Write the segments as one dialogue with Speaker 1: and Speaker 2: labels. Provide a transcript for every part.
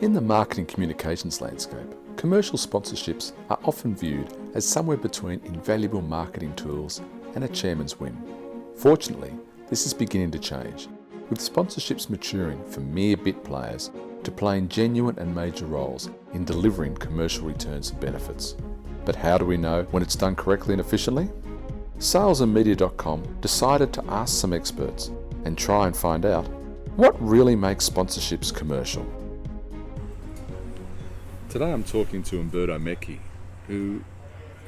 Speaker 1: In the marketing communications landscape, commercial sponsorships are often viewed as somewhere between invaluable marketing tools and a chairman's whim. Fortunately, this is beginning to change, with sponsorships maturing from mere bit players to playing genuine and major roles in delivering commercial returns and benefits. But how do we know when it's done correctly and efficiently? salesandmedia.com decided to ask some experts and try and find out what really makes sponsorships commercial. Today I'm talking to Umberto Mecchi, who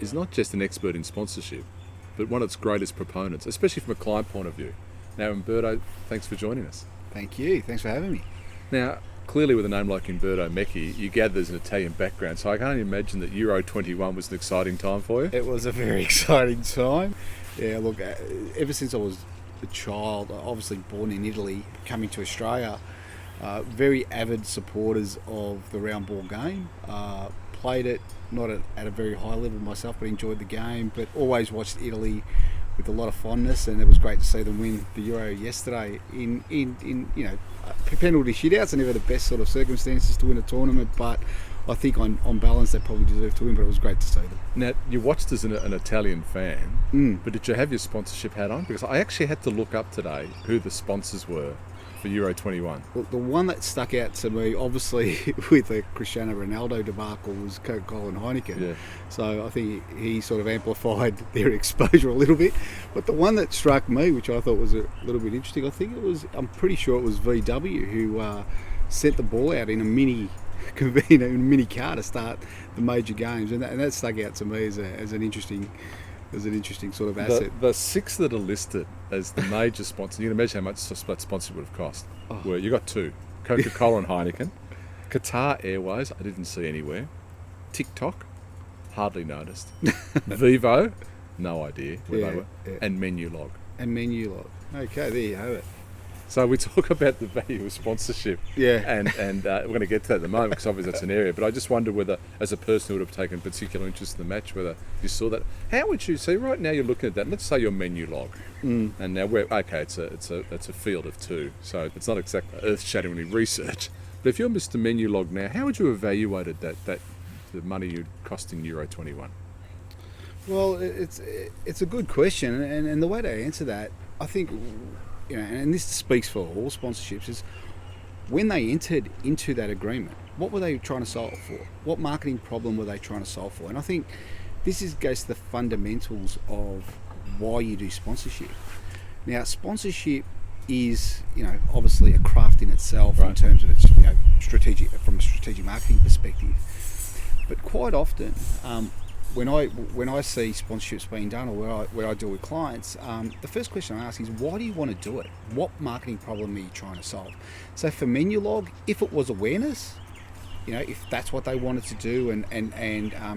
Speaker 1: is not just an expert in sponsorship, but one of its greatest proponents, especially from a client point of view. Now, Umberto, thanks for joining us.
Speaker 2: Thank you. Thanks for having me.
Speaker 1: Now, clearly with a name like Umberto Mecchi, you gather there's an Italian background, so I can't imagine that Euro 21 was an exciting time for you.
Speaker 2: It was a very exciting time. Yeah, look, ever since I was a child, obviously born in Italy, coming to Australia, very avid supporters of the round ball game. Played it, not at a very high level myself, but enjoyed the game, but always watched Italy with a lot of fondness, and it was great to see them win the Euro yesterday in penalty shootouts. And never the best sort of circumstances to win a tournament, but I think on balance they probably deserved to win, but it was great to see them.
Speaker 1: Now, you watched as an Italian fan, but did you have your sponsorship hat on? Because I actually had to look up today who the sponsors were for Euro 21.
Speaker 2: Well, the one that stuck out to me, obviously, with the Cristiano Ronaldo debacle, was Coca-Cola and Heineken.
Speaker 1: Yeah.
Speaker 2: So I think he sort of amplified their exposure a little bit. But the one that struck me, which I thought was a little bit interesting, I'm pretty sure it was VW who sent the ball out in a mini car to start the major games, and that stuck out to me as an interesting sort of asset.
Speaker 1: The six that are listed as the major sponsors, you can imagine how much that sponsor would have cost. Were you got two, Coca-Cola and Heineken, Qatar Airways, I didn't see anywhere, TikTok, hardly noticed, Vivo, no idea where they were, and Menulog.
Speaker 2: Okay, there you have it.
Speaker 1: So we talk about the value of sponsorship, and we're going to get to that in a moment because obviously that's an area. But I just wonder whether, as a person who would have taken particular interest in the match, whether you saw that. How would you see right now? You're looking at that. Let's say your Menulog, and now it's a field of two, so it's not exactly earth-shatteringly research. But if you're Mr. Menulog now, how would you have evaluated that the money you'd cost in Euro 21?
Speaker 2: Well, it's a good question, and the way to answer that, I think, and this speaks for all sponsorships, is when they entered into that agreement, what were they trying to solve for? What marketing problem were they trying to solve for? And I think this goes to the fundamentals of why you do sponsorship. Now, sponsorship is, obviously a craft in itself, in terms of its, strategic, from a strategic marketing perspective. But quite often, when I see sponsorships being done, or where I deal with clients, the first question I ask is, why do you want to do it? What marketing problem are you trying to solve? So for Menulog, if it was awareness, if that's what they wanted to do and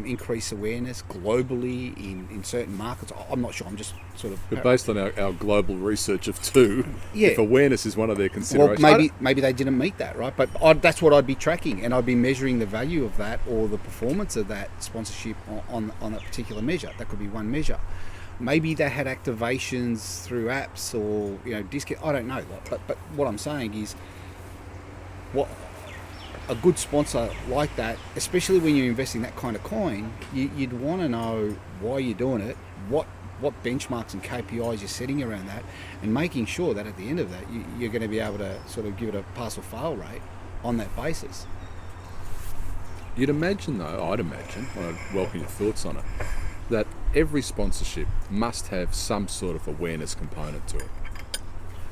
Speaker 2: increase awareness globally in certain markets, I'm not sure. I'm just sort of.
Speaker 1: But based on our global research of two, if awareness is one of their considerations,
Speaker 2: well, maybe they didn't meet that, right? But that's what I'd be tracking, and I'd be measuring the value of that or the performance of that sponsorship on a particular measure. That could be one measure. Maybe they had activations through apps or discount. I don't know, but what I'm saying is, what a good sponsor like that, especially when you're investing that kind of coin, you'd want to know why you're doing it, what benchmarks and KPIs you're setting around that, and making sure that at the end of that you're going to be able to sort of give it a pass or fail rate on that basis.
Speaker 1: I'd imagine, I'd welcome your thoughts on it, that every sponsorship must have some sort of awareness component to it.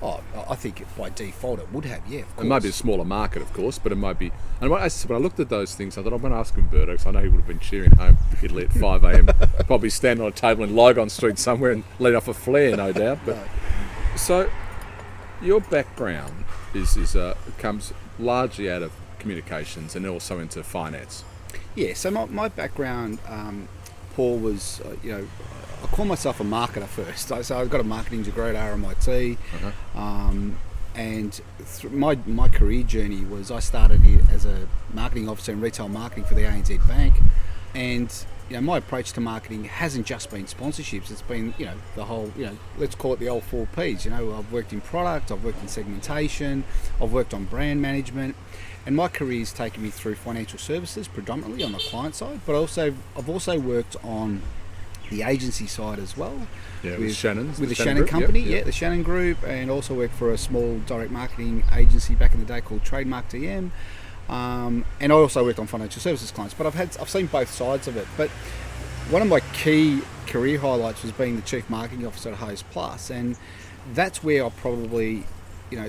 Speaker 2: Oh, I think by default it would have, of course.
Speaker 1: It might be a smaller market, of course, but it might be. And when I looked at those things, I thought, I'm going to ask Umberto, because I know he would have been cheering home Italy at 5 a.m, probably standing on a table in Lygon Street somewhere and letting off a flare, no doubt. But so, your background comes largely out of communications and also into finance.
Speaker 2: Yeah, so my background, Paul, was, I call myself a marketer first. So I've got a marketing degree at RMIT, and my career journey was, I started as a marketing officer in retail marketing for the ANZ Bank, and my approach to marketing hasn't just been sponsorships. It's been, the whole, let's call it the old 4 Ps. I've worked in product, I've worked in segmentation, I've worked on brand management, and my career's taken me through financial services predominantly on the client side, but I've also worked on the agency side as well.
Speaker 1: Yeah, with Shannon's.
Speaker 2: With the Shannon company, the Shannon Group, and also worked for a small direct marketing agency back in the day called Trademark DM. And I also worked on financial services clients, but I've seen both sides of it. But one of my key career highlights was being the Chief Marketing Officer at Host Plus, and that's where I probably,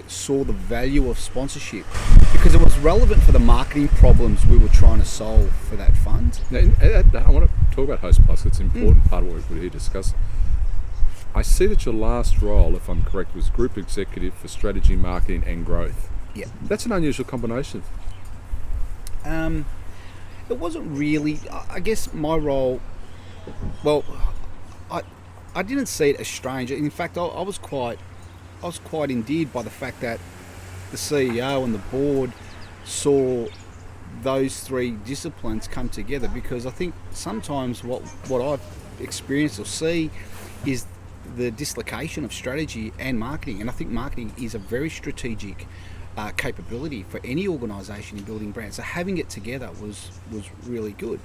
Speaker 2: saw the value of sponsorship, because it was relevant for the marketing problems we were trying to solve for that fund.
Speaker 1: Now, I want to talk about Host Plus. It's an important part of what we're here to discuss. I see that your last role, if I'm correct, was Group Executive for Strategy, Marketing and Growth.
Speaker 2: Yeah.
Speaker 1: That's an unusual combination.
Speaker 2: It wasn't really. I guess my role. Well, I didn't see it as strange. In fact, I was quite endeared by the fact that the CEO and the board saw those 3 disciplines come together, because I think sometimes what I've experienced or see is the dislocation of strategy and marketing, and I think marketing is a very strategic capability for any organisation in building brands. So having it together was really good.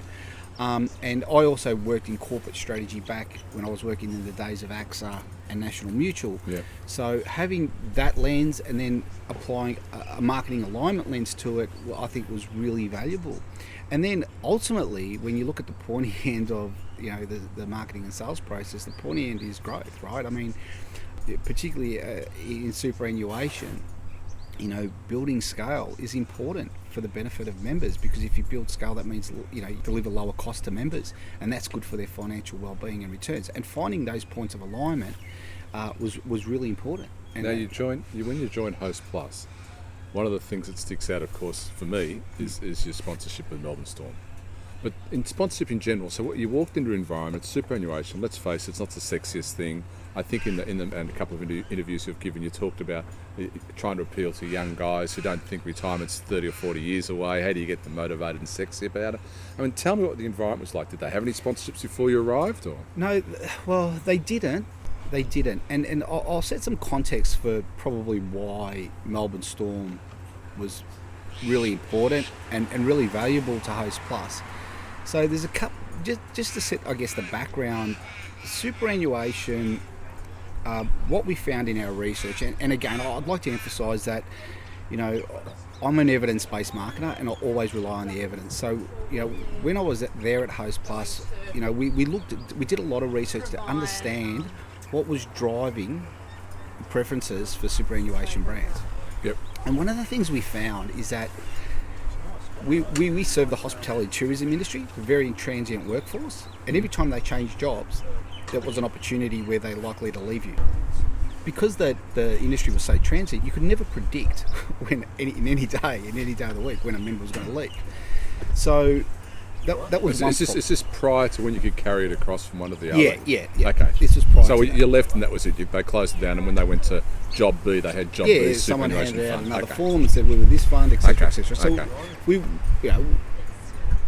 Speaker 2: And I also worked in corporate strategy back when I was working in the days of AXA and National Mutual.
Speaker 1: Yeah.
Speaker 2: So having that lens and then applying a marketing alignment lens to it, I think was really valuable. And then ultimately, when you look at the pointy end of the marketing and sales process, the pointy end is growth, right? I mean, particularly in superannuation, building scale is important for the benefit of members, because if you build scale, that means you deliver lower cost to members, and that's good for their financial well-being and returns. And finding those points of alignment was really important. And
Speaker 1: now when you join Host Plus, one of the things that sticks out, of course, for me is your sponsorship with Melbourne Storm. But in sponsorship in general, so you walked into an environment, superannuation, let's face it, it's not the sexiest thing. I think in a couple of interviews you've given, you talked about trying to appeal to young guys who don't think retirement's 30 or 40 years away. How do you get them motivated and sexy about it? I mean, tell me what the environment was like. Did they have any sponsorships before you arrived? Or?
Speaker 2: No, well, they didn't. And I'll set some context for probably why Melbourne Storm was really important and really valuable to Host Plus. So there's a couple, just to set, I guess, the background. Superannuation, what we found in our research, and again, I'd like to emphasise that, I'm an evidence-based marketer, and I always rely on the evidence. So, when I was there at Host Plus, we did a lot of research to understand what was driving preferences for superannuation brands.
Speaker 1: Yep.
Speaker 2: And one of the things we found is that we serve the hospitality and tourism industry, a very transient workforce, and every time they change jobs, there was an opportunity where they're likely to leave you. Because the industry was so transient, you could never predict in any day of the week when a member was going to leave. So that was one problem.
Speaker 1: Is this prior to when you could carry it across from one to the other?
Speaker 2: Yeah.
Speaker 1: Okay.
Speaker 2: This was prior.
Speaker 1: So
Speaker 2: to
Speaker 1: you left and that was it. They closed it down, and when they went to Job B, they had Job B
Speaker 2: someone
Speaker 1: superannuation
Speaker 2: handed out
Speaker 1: fund.
Speaker 2: another form and said we were this fund, etc., etc. So
Speaker 1: Okay.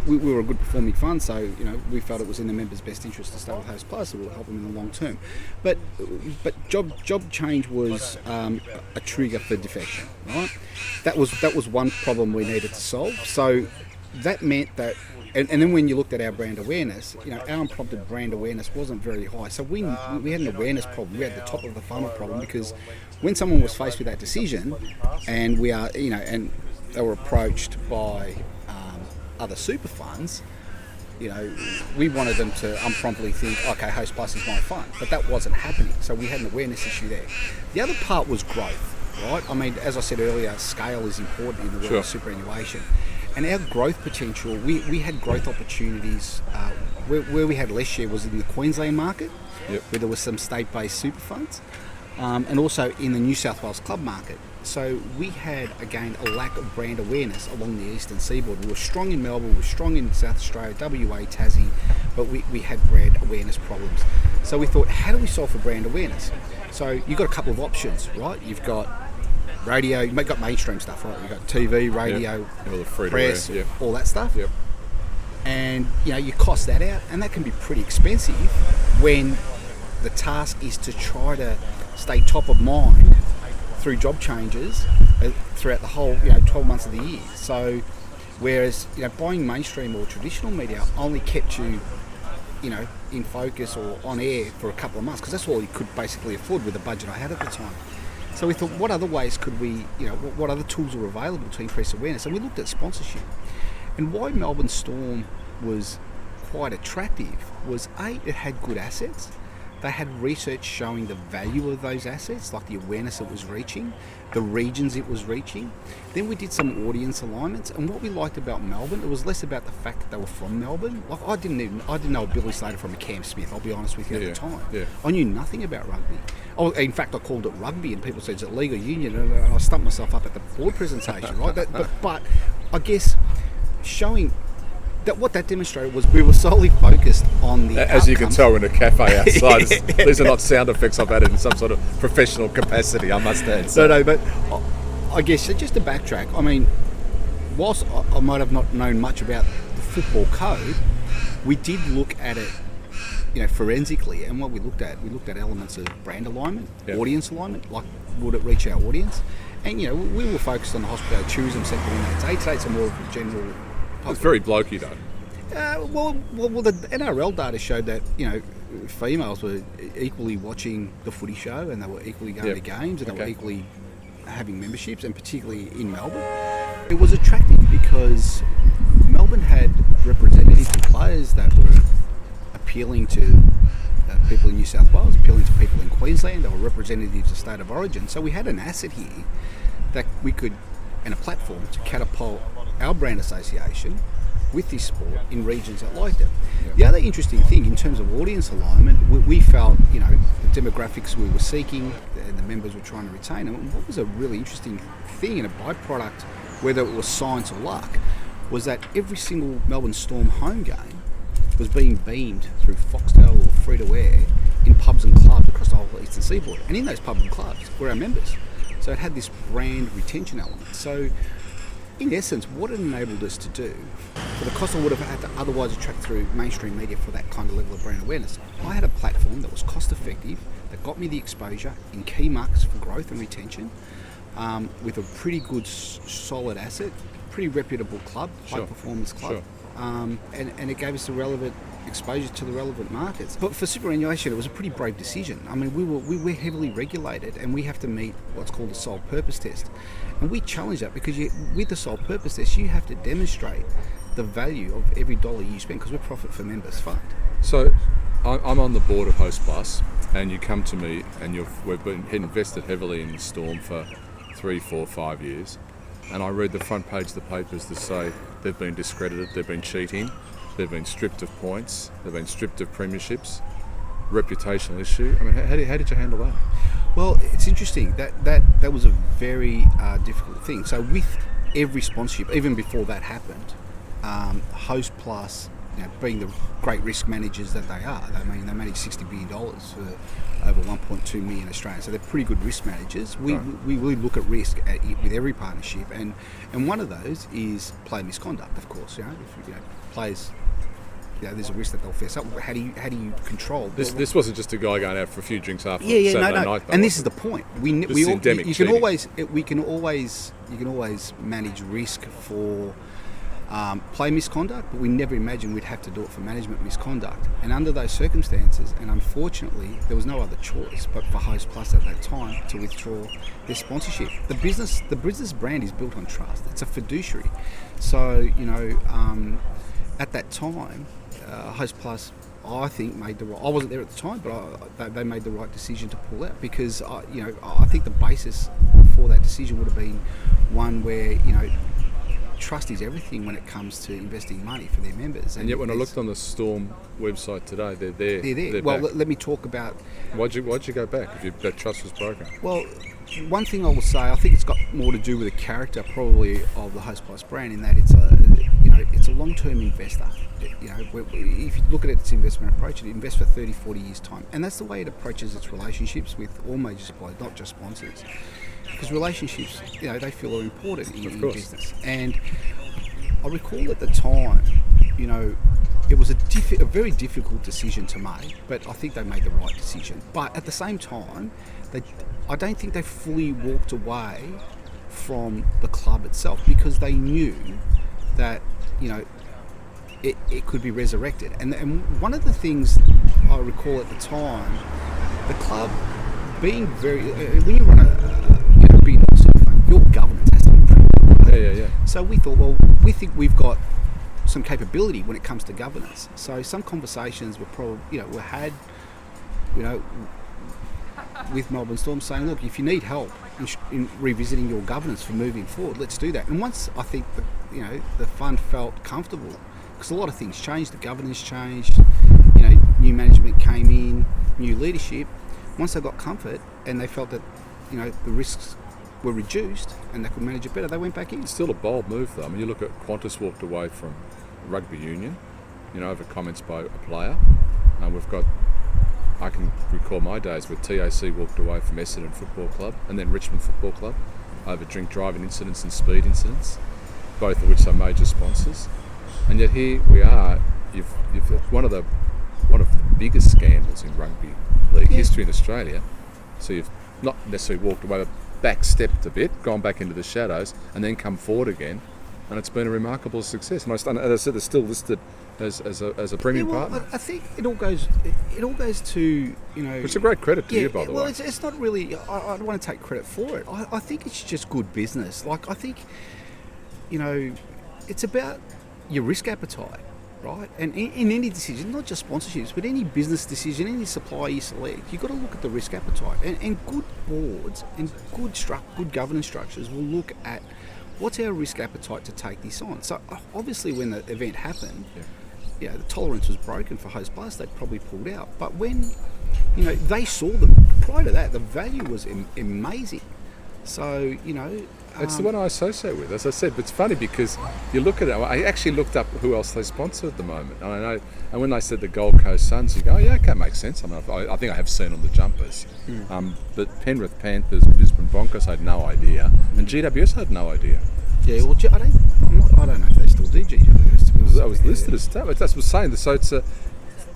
Speaker 2: we were a good performing fund, so we felt it was in the members' best interest to stay with Host Plus, so we'll help them in the long term. But job change was a trigger for defection, right? That was one problem we needed to solve. So that meant that, and then when you looked at our brand awareness, our unprompted brand awareness wasn't very high. So we had an awareness problem. We had the top of the funnel problem, because when someone was faced with that decision, and and they were approached by other super funds, we wanted them to unpromptly think, okay, Host Plus is my fund, but that wasn't happening. So we had an awareness issue there. The other part was growth, right? I mean, as I said earlier, scale is important in the world of superannuation. And our growth potential, we had growth opportunities. Where we had less share was in the Queensland market, where there was some state-based super funds, and also in the New South Wales club market. So we had, again, a lack of brand awareness along the eastern seaboard. We were strong in Melbourne, we were strong in South Australia, WA, Tassie, but we had brand awareness problems. So we thought, how do we solve for brand awareness? So you've got a couple of options, right? You've got radio, you've got mainstream stuff, right? You've got TV, radio,
Speaker 1: all the free
Speaker 2: press,
Speaker 1: to wear,
Speaker 2: all that stuff.
Speaker 1: Yep.
Speaker 2: And you cost that out, and that can be pretty expensive when the task is to try to stay top of mind through job changes throughout the whole 12 months of the year. So whereas buying mainstream or traditional media only kept you in focus or on air for a couple of months, because that's all you could basically afford with the budget I had at the time. So we thought, what other ways could we, what other tools were available to increase awareness? And we looked at sponsorship. And why Melbourne Storm was quite attractive was, A, it had good assets. They had research showing the value of those assets, like the awareness it was reaching, the regions it was reaching. Then we did some audience alignments, and what we liked about Melbourne, it was less about the fact that they were from Melbourne. Like I didn't know Billy Slater from a Cam Smith, I'll be honest with you, at the time. Yeah. I knew nothing about rugby. In fact, I called it rugby, and people said it's a league or union, and I stumped myself up at the board presentation, right? But I guess showing that what that demonstrated was we were solely focused on the
Speaker 1: As outcomes. You can tell, we're in a cafe outside. These are not sound effects I've added in some sort of professional capacity, I must add.
Speaker 2: So. No, but I guess just to backtrack, I mean, whilst I might have not known much about the football code, we did look at it forensically, and what we looked at elements of brand alignment, audience alignment, like would it reach our audience? And we were focused on the hospitality tourism sector in that day. Today it's a more of a general public.
Speaker 1: It's very blokey though.
Speaker 2: Well, the NRL data showed that females were equally watching the footy show, and they were equally going to games, and they were equally having memberships, and particularly in Melbourne. It was attractive because Melbourne had representatives and players that were appealing to people in New South Wales, appealing to people in Queensland. They were representatives of state of origin. So we had an asset here that we could, and a platform to catapult our brand association with this sport in regions that liked it. Yeah. The other interesting thing in terms of audience alignment, we felt, the demographics we were seeking and the members were trying to retain. And what was a really interesting thing and a byproduct, whether it was science or luck, was that every single Melbourne Storm home game was being beamed through Foxtel or free-to-air in pubs and clubs across the whole eastern seaboard. And in those pubs and clubs were our members. So it had this brand retention element. So in essence, what it enabled us to do, for the cost I would have had to otherwise attract through mainstream media for that kind of level of brand awareness, I had a platform that was cost effective, that got me the exposure in key markets for growth and retention, with a pretty good solid asset, pretty reputable club, high performance club. Sure. And it gave us the relevant exposure to the relevant markets. But for superannuation, it was a pretty brave decision. I mean, we were heavily regulated, and we have to meet what's called the sole purpose test. And we challenge that because with the sole purpose test, you have to demonstrate the value of every dollar you spend, because we're profit for members fund.
Speaker 1: So I'm on the board of Host Plus, and you come to me, and we've been invested heavily in Storm for 3, 4, 5 years. And I read the front page of the papers that say they've been discredited, they've been cheating, they've been stripped of points, they've been stripped of premierships, reputational issue. I mean, how did you handle that?
Speaker 2: Well, it's interesting. That was a very difficult thing. So with every sponsorship, even before that happened, Host Plus, being the great risk managers that they are, they manage $60 billion for over 1.2 million Australians. So they're pretty good risk managers. We really look at risk with every partnership, and one of those is player misconduct. Of course, if players, there's a risk that they'll fess up. How do you control
Speaker 1: this? Wasn't just a guy going out for a few drinks after Saturday night.
Speaker 2: And this is the point. You can always manage risk for play misconduct, but we never imagined we'd have to do it for management misconduct. And under those circumstances, and unfortunately, there was no other choice but for Host Plus at that time to withdraw their sponsorship. The business brand is built on trust. It's a fiduciary. So, at that time, Host Plus, I think, made the right. I wasn't there at the time, but they made the right decision to pull out, because I think the basis for that decision would have been one where trust is everything when it comes to investing money for their members.
Speaker 1: And yet, when I looked on the Storm website today, they're there.
Speaker 2: They're well, let me talk about.
Speaker 1: Why'd you go back if that trust was broken?
Speaker 2: Well, one thing I will say, I think it's got more to do with the character, probably, of the Host Plus brand, in that it's a long-term investor. If you look at its investment approach, it invests for 30, 40 years' time, and that's the way it approaches its relationships with all major suppliers, not just sponsors. Because relationships, they feel are important in business. And I recall at the time, it was a very difficult decision to make, but I think they made the right decision. But at the same time, I don't think they fully walked away from the club itself, because they knew that it could be resurrected. And one of the things I recall at the time, the club being very, when you run a big your governance has to be pretty good.
Speaker 1: Yeah.
Speaker 2: So we thought, well, we think we've got some capability when it comes to governance. So some conversations were probably, were had, with Melbourne Storm, saying, look, if you need help in revisiting your governance for moving forward, let's do that. And once I think the fund felt comfortable, because a lot of things changed, the governance changed, new management came in, new leadership. Once they got comfort and they felt that the risks were reduced and they could manage it better, they went back in.
Speaker 1: It's still a bold move, though. I mean, you look at Qantas walked away from rugby union, over comments by a player. I can recall my days where TAC walked away from Essendon Football Club and then Richmond Football Club over drink driving incidents and speed incidents, both of which are major sponsors. And yet here we are. You've one of the biggest scandals in rugby league history in Australia. So you've not necessarily walked away, but backstepped a bit, gone back into the shadows, and then come forward again. And it's been a remarkable success. And as I said, they're still listed as a premium partner.
Speaker 2: I think it all goes to
Speaker 1: It's a great credit to you, by the way.
Speaker 2: Well, it's not really. I don't want to take credit for it. I think it's just good business. Like, I think it's about your risk appetite, right? And in any decision, not just sponsorships, but any business decision, any supplier you select, you've got to look at the risk appetite. And good boards and good governance structures will look at what's our risk appetite to take this on. So obviously, when the event happened, the tolerance was broken for Host Plus. They probably pulled out. But when they saw prior to that, the value was amazing. So
Speaker 1: it's the one I associate with, as I said. But it's funny because you look at it. I actually looked up who else they sponsor at the moment, and I know. And when they said the Gold Coast Suns, you go, "Oh, yeah, okay, makes sense." I mean, I think I have seen on the jumpers. But Penrith Panthers, Brisbane Broncos, I had no idea, and GWS had no idea.
Speaker 2: Yeah, well, I don't know if they still do GWS.
Speaker 1: I was listed as that. That's what I was saying. So it's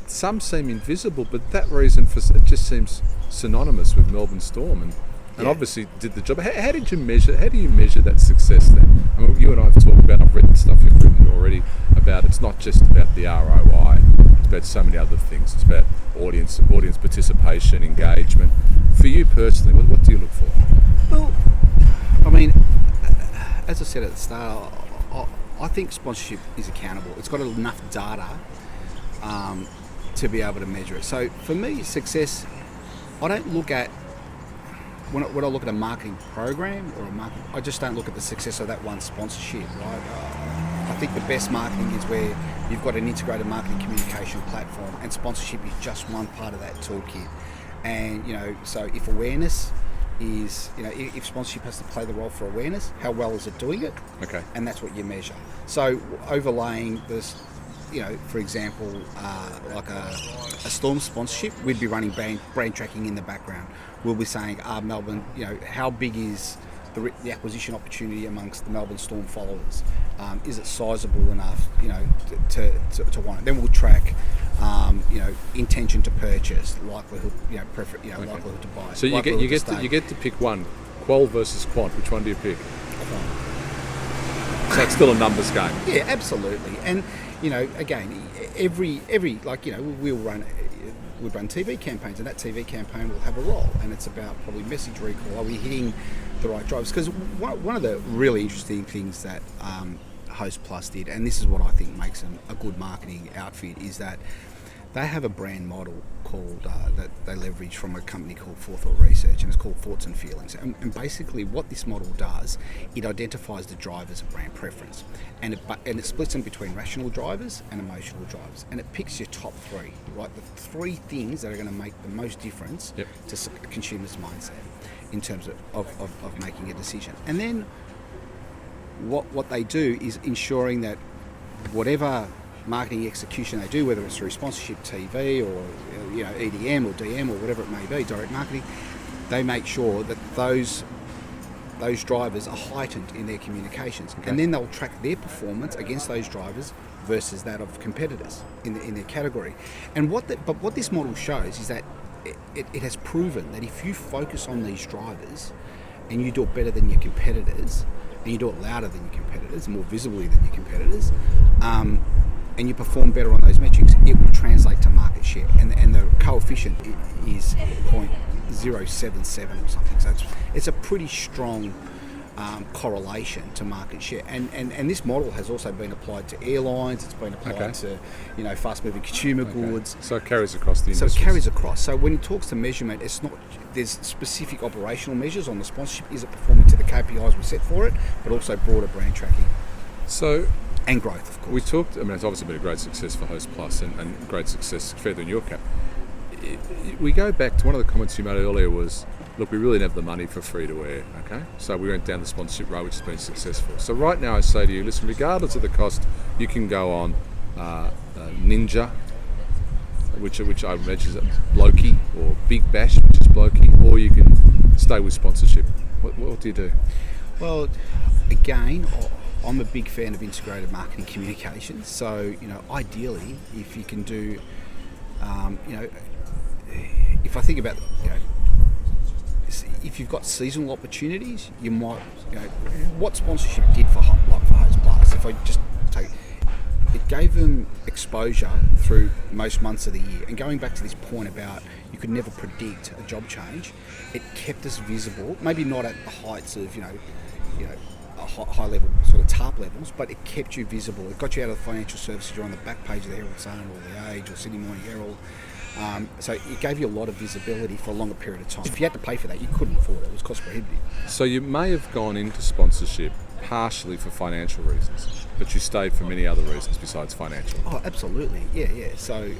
Speaker 1: some seem invisible, but that reason it just seems synonymous with Melbourne Storm, and obviously did the job. How do you measure that success then? I mean, you and I have talked about, I've read stuff you've written already about, it's not just about the ROI, it's about so many other things. It's about audience participation, engagement. For you personally, what do you look for?
Speaker 2: Well, I mean, as I said at the start, I think sponsorship is accountable. It's got enough data to be able to measure it. So for me, success, I don't look at, when I look at a marketing program I just don't look at the success of that one sponsorship, right? I think the best marketing is where you've got an integrated marketing communication platform, and sponsorship is just one part of that toolkit. And so if awareness is, if sponsorship has to play the role for awareness, how well is it doing it?
Speaker 1: Okay.
Speaker 2: And that's what you measure. So overlaying this, for example, like a Storm sponsorship, we'd be running brand tracking in the background. We'll be saying, Melbourne, how big is the acquisition opportunity amongst the Melbourne Storm followers? Is it sizable enough, to want it? Then we'll track, intention to purchase, likelihood, likelihood to buy.
Speaker 1: So you get to pick one, qual versus quant. Which one do you pick?
Speaker 2: Quant.
Speaker 1: So it's still a numbers game.
Speaker 2: Yeah, absolutely. And again, every we'll run TV campaigns, and that TV campaign will have a role, and it's about probably message recall. Are we hitting the right drivers? Because one of the really interesting things that Host Plus did, and this is what I think makes them a good marketing outfit, is that they have a brand model called that they leverage from a company called Forethought Research, and it's called Thoughts and Feelings. And basically, what this model does, it identifies the drivers of brand preference, and it splits them between rational drivers and emotional drivers, and it picks your top three, right? The three things that are going to make the most difference to a consumer's mindset in terms of making a decision. And then what they do is ensuring that whatever marketing execution they do, whether it's through sponsorship TV or EDM or DM or whatever it may be, direct marketing, they make sure that those drivers are heightened in their communications. Okay. And then they'll track their performance against those drivers versus that of competitors in their category. And what this model shows is that it has proven that if you focus on these drivers and you do it better than your competitors, and you do it louder than your competitors, more visibly than your competitors, and you perform better on those metrics, it will translate to market share. And the coefficient is 0.077 or something. So it's a pretty strong correlation to market share. And this model has also been applied to airlines. It's been applied to fast-moving consumer goods.
Speaker 1: So it carries across the industry.
Speaker 2: So it carries across. So when it talks to measurement, it's not. There's specific operational measures on the sponsorship. Is it performing to the KPIs we set for it? But also broader brand tracking.
Speaker 1: So.
Speaker 2: And growth, of course.
Speaker 1: We talked, it's obviously been a great success for Host Plus and great success further in your cap. We go back to one of the comments you made earlier was, look, we really didn't have the money for free to air, okay? So we went down the sponsorship road, which has been successful. So right now I say to you, listen, regardless of the cost, you can go on Ninja, which I imagine is blokey, or Big Bash, which is blokey, or you can stay with sponsorship. What do you do?
Speaker 2: Well, again, I'm a big fan of integrated marketing communications. So, ideally, if you can do, if I think about, if you've got seasonal opportunities, you might, what sponsorship did for Host Plus, if I just take, it gave them exposure through most months of the year. And going back to this point about you could never predict a job change, it kept us visible, maybe not at the heights of, high level sort of TARP levels, but it kept you visible. It got you out of the financial services. You're on the back page of the Herald Sun or the Age or Sydney Morning Herald. So it gave you a lot of visibility for a longer period of time. If you had to pay for that, you couldn't afford it. It was cost prohibitive.
Speaker 1: So you may have gone into sponsorship partially for financial reasons, but you stayed for many other reasons besides financial.
Speaker 2: Oh, absolutely. Yeah. So,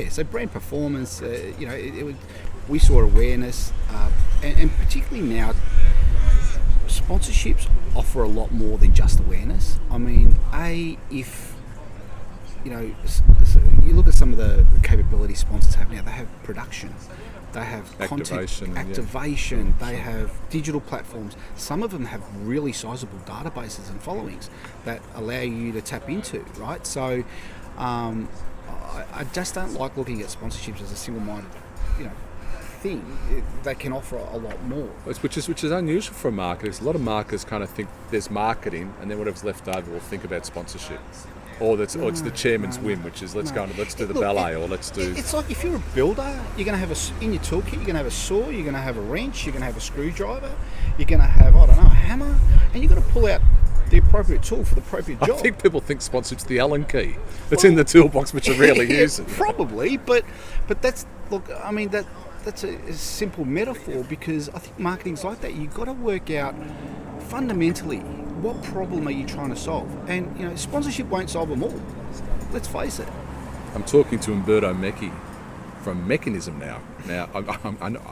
Speaker 2: so brand performance, we saw awareness, and particularly now, sponsorships offer a lot more than just awareness. If you look at some of the capability sponsors have now, they have production, they have activation, they have digital platforms. Some of them have really sizable databases and followings that allow you to tap into, right? So I just don't like looking at sponsorships as a single-minded, thing. They can offer a lot more,
Speaker 1: which is unusual for marketers. A lot of marketers kind of think there's marketing, and then whatever's left over will think about sponsorship, or it's the chairman's whim, which is let's do the ballet, or let's do.
Speaker 2: It's like if you're a builder, you're going to have in your toolkit, you're going to have a saw, you're going to have a wrench, you're going to have a screwdriver, you're going to have a hammer, and you're going to pull out the appropriate tool for the appropriate job.
Speaker 1: I think people think sponsorship's the Allen key that's in the toolbox, which are rarely using.
Speaker 2: Probably, but that's that's a simple metaphor, because I think marketing's like that. You've got to work out fundamentally what problem are you trying to solve, and sponsorship won't solve them all. Let's face it.
Speaker 1: I'm talking to Umberto Mecchi from Mechanism now. Now I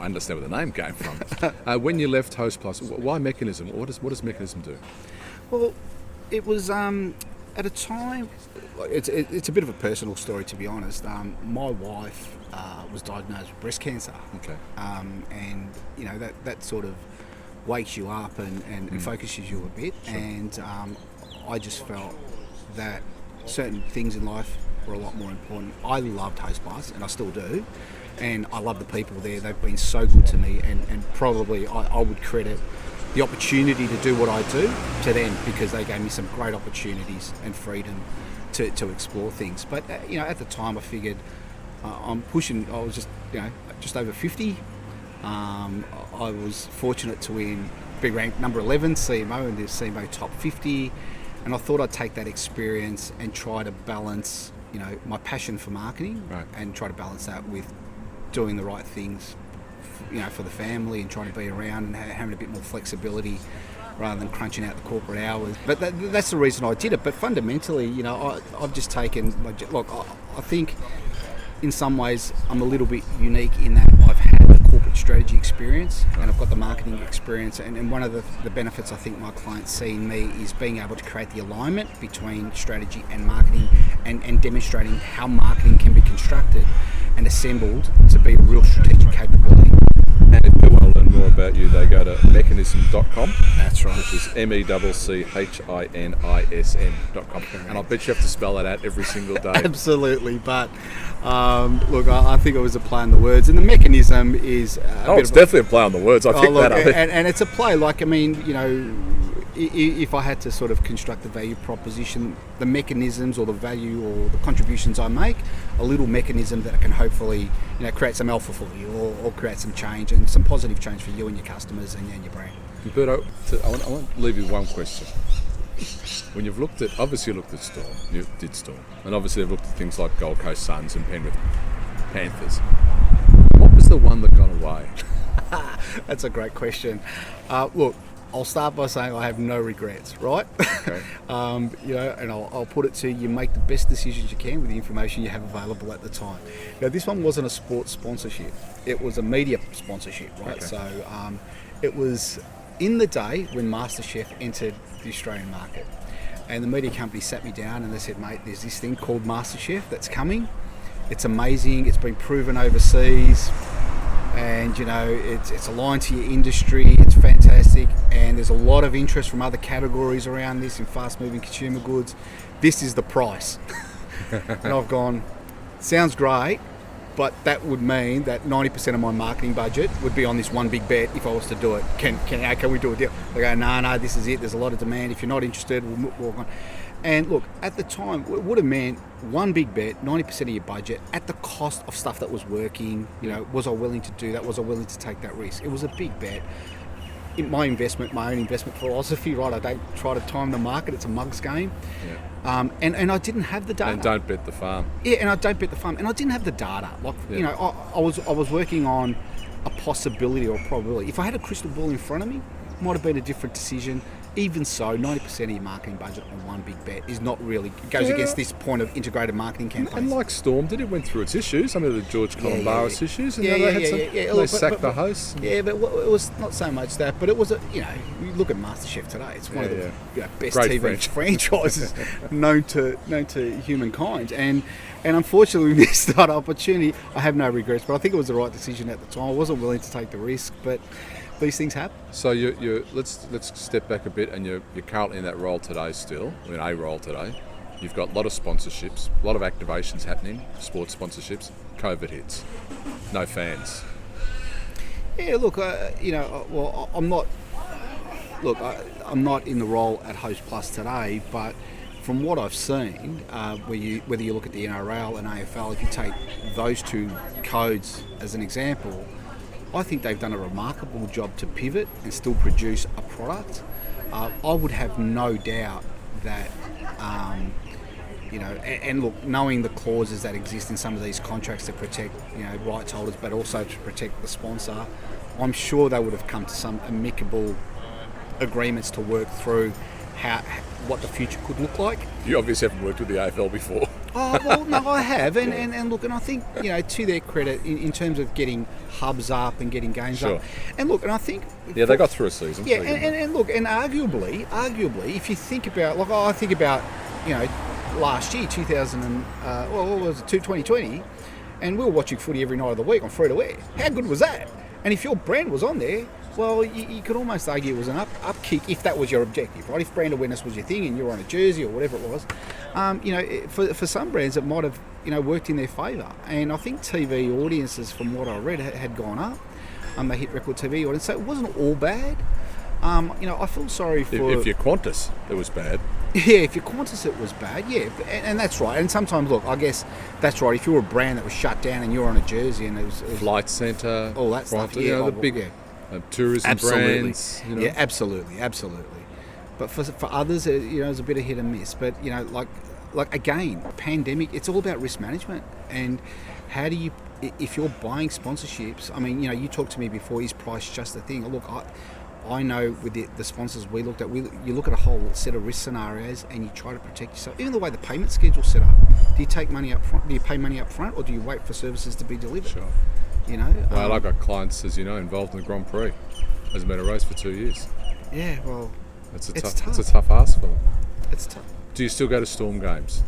Speaker 1: understand where the name came from. When you left Host Plus, why Mechanism? What does Mechanism do?
Speaker 2: Well, it was at a time. It's a bit of a personal story, to be honest. My wife was diagnosed with breast cancer.
Speaker 1: Okay.
Speaker 2: And that sort of wakes you up and focuses you a bit. Sure. And I just felt that certain things in life were a lot more important. I loved Host Plus, and I still do. And I love the people there. They've been so good to me, and probably I would credit the opportunity to do what I do to them, because they gave me some great opportunities and freedom to explore things. But at the time I figured I was just over 50. I was fortunate to win big rank number 11 CMO in the CMO top 50, and I thought I'd take that experience and try to balance my passion for marketing,
Speaker 1: right,
Speaker 2: and try to balance that with doing the right things for the family, and trying to be around and having a bit more flexibility rather than crunching out the corporate hours. But that's the reason I did it. But fundamentally, I've just taken I think in some ways I'm a little bit unique in that I've had the corporate strategy experience, and I've got the marketing experience, and one of the benefits I think my clients see in me is being able to create the alignment between strategy and marketing, and demonstrating how marketing can be constructed and assembled to be a real strategic capability.
Speaker 1: And if we want to learn more about you, they go to mechanism.com.
Speaker 2: That's right.
Speaker 1: Which is MECCHINISM.com. And I bet you have to spell that out every single day.
Speaker 2: Absolutely, but look, I think it was a play on the words, and the mechanism is
Speaker 1: it's definitely a play on the words. I picked that up.
Speaker 2: And it's a play, like, I mean, you know, if I had to sort of construct the value proposition, the mechanisms or the value or the contributions I make, a little mechanism that can hopefully, you know, create some alpha for you or create some change and some positive change for you and your customers and your brand.
Speaker 1: Umberto, I want to leave you with one question. When you've looked at, obviously you looked at Storm, you did Storm, and obviously you've looked at things like Gold Coast Suns and Penrith Panthers. What was the one that got away?
Speaker 2: That's a great question. Look, I'll start by saying I have no regrets, right?
Speaker 1: Okay.
Speaker 2: You know, and I'll put it to you, make the best decisions you can with the information you have available at the time. Now, this one wasn't a sports sponsorship. It was a media sponsorship, right?
Speaker 1: Okay.
Speaker 2: So it was in the day when MasterChef entered the Australian market. And the media company sat me down and they said, mate, there's this thing called MasterChef that's coming. It's amazing. It's been proven overseas. And, you know, it's aligned to your industry. It's fantastic. And there's a lot of interest from other categories around this in fast-moving consumer goods. This is the price. And I've gone, sounds great, but that would mean that 90% of my marketing budget would be on this one big bet if I was to do it. Can we do a deal? They go, no, this is it. There's a lot of demand. If you're not interested, we'll walk on. And look, at the time, it would have meant one big bet, 90% of your budget, at the cost of stuff that was working. You know, was I willing to do that? Was I willing to take that risk? It was a big bet. In my own investment philosophy, right? I don't try to time the market. It's a mug's game.
Speaker 1: Yeah.
Speaker 2: And I didn't have the data.
Speaker 1: And don't bet the farm.
Speaker 2: Yeah, and I don't bet the farm. And I didn't have the data. Like,
Speaker 1: Yeah.
Speaker 2: you know, I was working on a possibility or a probability. If I had a crystal ball in front of me, it might have been a different decision. Even so, 90% of your marketing budget on one big bet is not really, it goes against this point of integrated marketing campaigns.
Speaker 1: And like Storm did, it went through its issues, some of the George Columbaris issues, and they sacked the host.
Speaker 2: Yeah, but it was not so much that, but it was, you look at MasterChef today, it's one of the best
Speaker 1: Great
Speaker 2: TV franchises known to humankind. And unfortunately, we missed that opportunity. I have no regrets, but I think it was the right decision at the time. I wasn't willing to take the risk, but these things happen.
Speaker 1: So let's step back a bit, and you're currently in that role today still, in a role today. You've got a lot of sponsorships, a lot of activations happening, sports sponsorships. COVID hits, no fans.
Speaker 2: Yeah, look, I'm not. Look, I'm not in the role at Host Plus today, but from what I've seen, whether you look at the NRL and AFL, if you take those two codes as an example, I think they've done a remarkable job to pivot and still produce a product. I would have no doubt that, and look, knowing the clauses that exist in some of these contracts to protect, rights holders, but also to protect the sponsor, I'm sure they would have come to some amicable agreements to work through what the future could look like.
Speaker 1: You obviously haven't worked with the AFL before.
Speaker 2: Oh, well, no, I have. And look, and I think, to their credit, in terms of getting hubs up and getting games up. And look, and I think...
Speaker 1: Yeah, they got through a season.
Speaker 2: Yeah, and look, and arguably, if you think about... Like, I think about, last year, 2020, and we were watching footy every night of the week on free-to-air. How good was that? And if your brand was on there, well, you could almost argue it was an upkick if that was your objective, right? If brand awareness was your thing and you were on a jersey or whatever it was, for some brands it might have worked in their favour. And I think TV audiences, from what I read, had gone up. They hit record TV audience, so it wasn't all bad. I feel sorry for...
Speaker 1: If you're Qantas, it was bad.
Speaker 2: Yeah, if you're Qantas, it was bad, yeah. And that's right. And sometimes, look, I guess that's right. If you were a brand that was shut down and you were on a jersey and it was
Speaker 1: Flight Centre,
Speaker 2: all that stuff,
Speaker 1: the big tourism brands.
Speaker 2: Yeah, absolutely. But for others, it was a bit of hit and miss. But, like again, pandemic, it's all about risk management. And how do you... If you're buying sponsorships, I mean, you talked to me before, is price just a thing? Look, I know with the sponsors we looked at, you look at a whole set of risk scenarios and you try to protect yourself. Even the way the payment schedule's set up, do you take money up front? Do you pay money up front, or do you wait for services to be delivered?
Speaker 1: Sure. Well, I've got clients, as you know, involved in the Grand Prix. Hasn't been a race for 2 years.
Speaker 2: Yeah, well,
Speaker 1: it's a tough ask for them.
Speaker 2: It's tough.
Speaker 1: Do you still go to Storm games?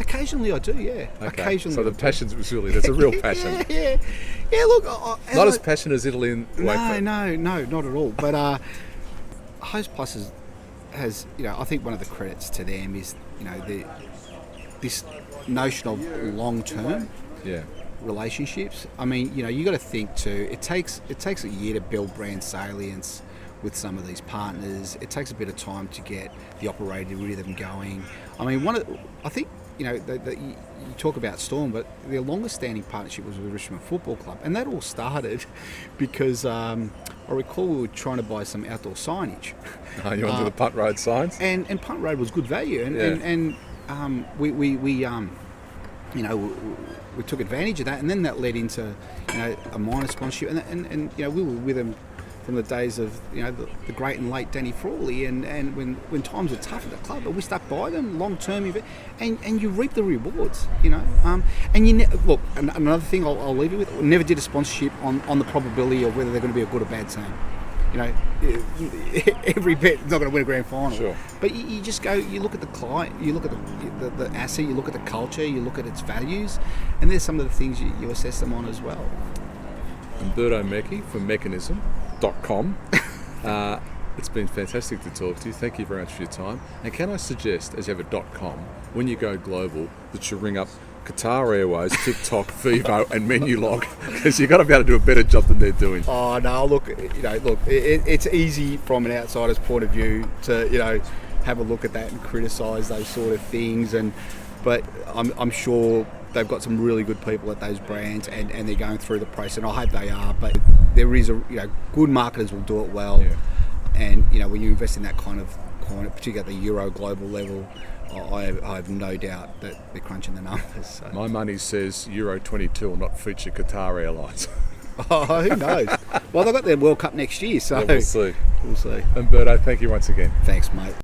Speaker 2: Occasionally I do, yeah.
Speaker 1: Okay.
Speaker 2: Occasionally.
Speaker 1: So the passion was really, there's a real passion.
Speaker 2: Yeah. Look,
Speaker 1: Not as passionate as Italy and Wakefield.
Speaker 2: No, not at all. But Host Plus has, I think one of the credits to them is, this notion of long-term relationships. I mean, you got to think too. It takes a year to build brand salience with some of these partners. It takes a bit of time to get the operating rhythm going. I mean, I think you talk about Storm, but their longest-standing partnership was with Richmond Football Club, and that all started because I recall we were trying to buy some outdoor signage.
Speaker 1: Oh, you wanted the Punt Road signs?
Speaker 2: And Punt Road was good value, and we took advantage of that, and then that led into a minor sponsorship, and we were with them from the days of the great and late Danny Frawley, and when times were tough at the club, but we stuck by them long term, and you reap the rewards, and look. Another thing I'll leave you with: we never did a sponsorship on the probability of whether they're going to be a good or bad team. Every bet's not going to win a grand final.
Speaker 1: Sure.
Speaker 2: But you just go, you look at the client, you look at the asset, you look at the culture, you look at its values, and there's some of the things you assess them on as well.
Speaker 1: Umberto Mecchi from Mechanism.com. It's been fantastic to talk to you. Thank you very much for your time. And can I suggest, as you have a .com, when you go global, that you ring up Qatar Airways, TikTok, Vivo, and Menulog, because you've got to be able to do a better job than they're doing.
Speaker 2: Oh no! Look, it's easy from an outsider's point of view to have a look at that and criticise those sort of things, but I'm sure they've got some really good people at those brands, and they're going through the process, and I hope they are. But there is good marketers will do it well, and when you invest in that kind of coin, particularly at the Euro global level, I have no doubt that they're crunching the numbers. So.
Speaker 1: My money says Euro 22 will not feature Qatar Airlines.
Speaker 2: Oh, who knows? Well, they've got their World Cup next year, so
Speaker 1: yeah, we'll see.
Speaker 2: We'll see.
Speaker 1: Umberto, thank you once again.
Speaker 2: Thanks, mate.